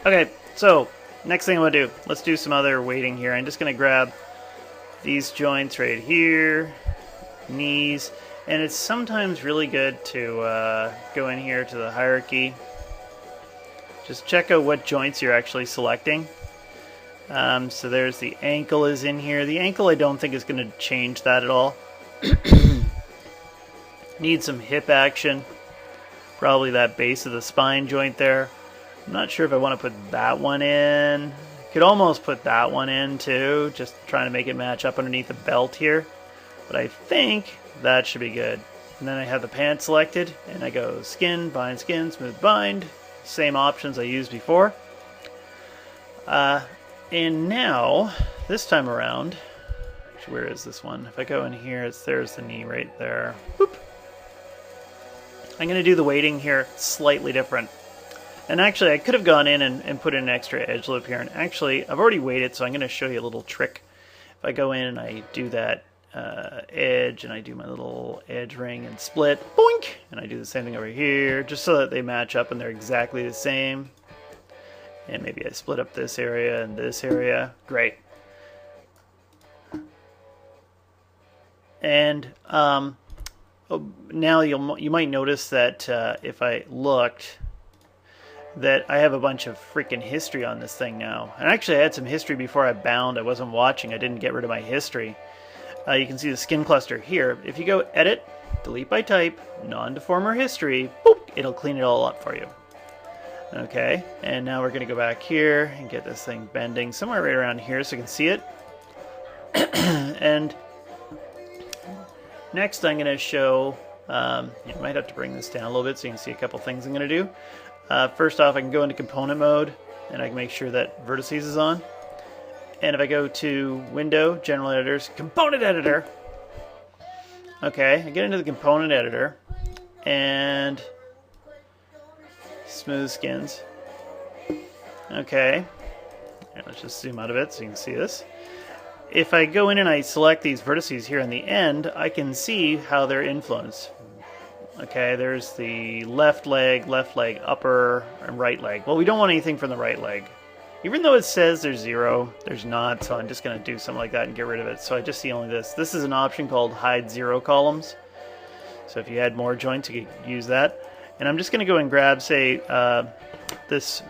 Okay, so next thing I'm going to do, let's do some other weighting here. I'm just going to grab these joints right here, knees, and it's sometimes really good to go in here to the hierarchy. Just check out what joints you're actually selecting. So there's the ankle is in here. The ankle I don't think is going to change that at all. Need some hip action. Probably that base of the spine joint there. I'm not sure if I want to put that one in. Could almost put that one in too, just trying to make it match up underneath the belt here. But I think that should be good. And then I have the pants selected, and I go skin, smooth bind. Same options I used before. And now, this time around, where is this one? If I go in here, there's the knee right there. Boop. I'm going to do the weighting here slightly different. And actually, I could have gone in and put in an extra edge loop here. And actually, I've already weighted, so I'm going to show you a little trick. If I go in and I do that edge, and I do my little edge ring and split, boink! And I do the same thing over here, just so that they match up and they're exactly the same. And maybe I split up this area and this area. Great. And now you might notice that if I looked, that I have a bunch of freaking history on this thing now. And actually I had some history before I bound. I wasn't watching. I didn't get rid of my history. You can see the skin cluster here. If you go Edit, Delete by Type, Non-Deformer History, boop, it'll clean it all up for you. Okay, and now we're going to go back here and get this thing bending somewhere right around here so you can see it. And next I'm going to show, you might have to bring this down a little bit so you can see a couple things I'm going to do. First off, I can go into component mode and I can make sure that vertices is on. And if I go to Window, General Editors, Component Editor. Okay, I get into the Component Editor and Smooth Skins. Okay, and let's just zoom out of it so you can see this. If I go in and I select these vertices here in the end, I can see how they're influenced. Okay, there's the left leg, upper, and right leg. Well, we don't want anything from the right leg. Even though it says there's 0, there's not, so I'm just going to do something like that and get rid of it. So I just see only this. This is an option called Hide 0 Columns. So if you had more joints, you could use that. And I'm just going to go and grab, say, this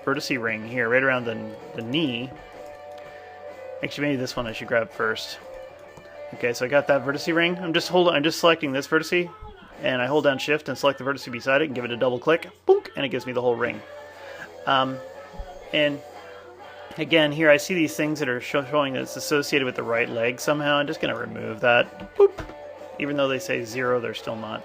vertice ring here, right around the knee. Actually, maybe this one I should grab first. Okay, so I got that vertice ring. I'm just selecting this vertice, and I hold down Shift and select the vertice beside it and give it a double click, boom, and it gives me the whole ring. And again, here I see these things that are showing that it's associated with the right leg somehow. I'm just going to remove that. Boop. Even though they say 0, they're still not.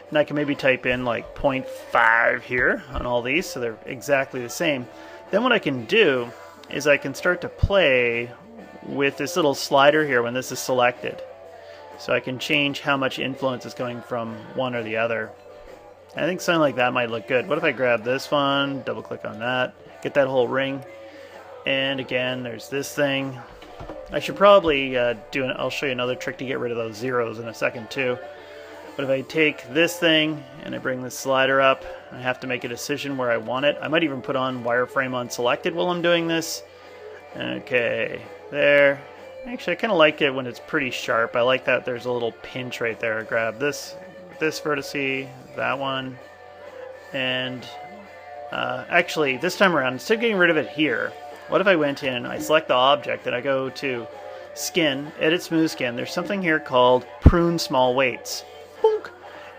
And I can maybe type in like 0.5 here on all these, so they're exactly the same. Then what I can do is I can start to play with this little slider here when this is selected. So I can change how much influence is going from one or the other. I think something like that might look good. What if I grab this one, double click on that, get that whole ring, and again there's this thing. I should probably I'll show you another trick to get rid of those zeros in a second too. But if I take this thing and I bring this slider up, I have to make a decision where I want it. I might even put on wireframe unselected while I'm doing this. Okay, there. Actually, I kind of like it when it's pretty sharp. I like that there's a little pinch right there. I grab this vertice, that one, and actually this time around, instead of getting rid of it here, what if I went in, I select the object, and I go to Skin, Edit Smooth Skin. There's something here called Prune Small Weights. Boink.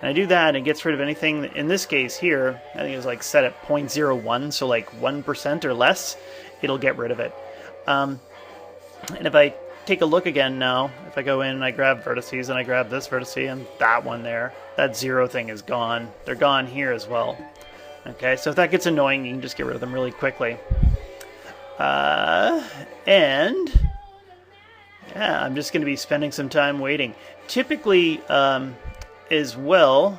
And I do that, and it gets rid of anything. In this case here, I think it's like set at 0.01, so like 1% or less, it'll get rid of it. And if I take a look again now, if I go in and I grab vertices and I grab this vertice and that one there, that 0 thing is gone. They're gone here as well. Okay, so if that gets annoying, you can just get rid of them really quickly. And yeah, I'm just going to be spending some time waiting. Typically, as well,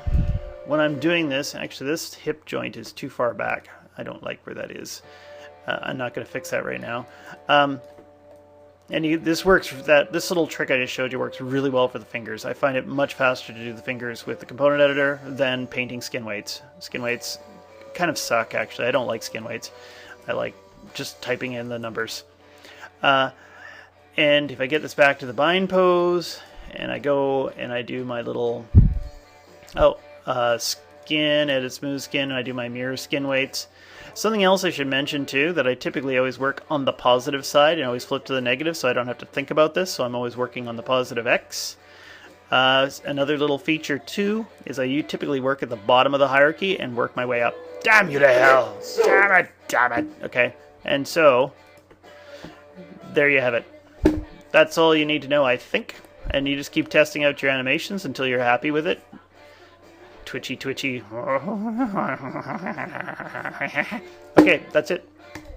when I'm doing this, actually this hip joint is too far back. I don't like where that is. I'm not going to fix that right now. And this little trick I just showed you works really well for the fingers. I find it much faster to do the fingers with the component editor than painting skin weights. Skin weights kind of suck, actually. I don't like skin weights. I like just typing in the numbers. And if I get this back to the bind pose, and I go and I do my little skin, edit smooth skin, and I do my mirror skin weights. Something else I should mention too, that I typically always work on the positive side and always flip to the negative, so I don't have to think about this, so I'm always working on the positive X. Another little feature too is I typically work at the bottom of the hierarchy and work my way up. Damn you to hell! Damn it! Okay, and so there you have it. That's all you need to know, I think. And you just keep testing out your animations until you're happy with it. Twitchy. Okay, that's it.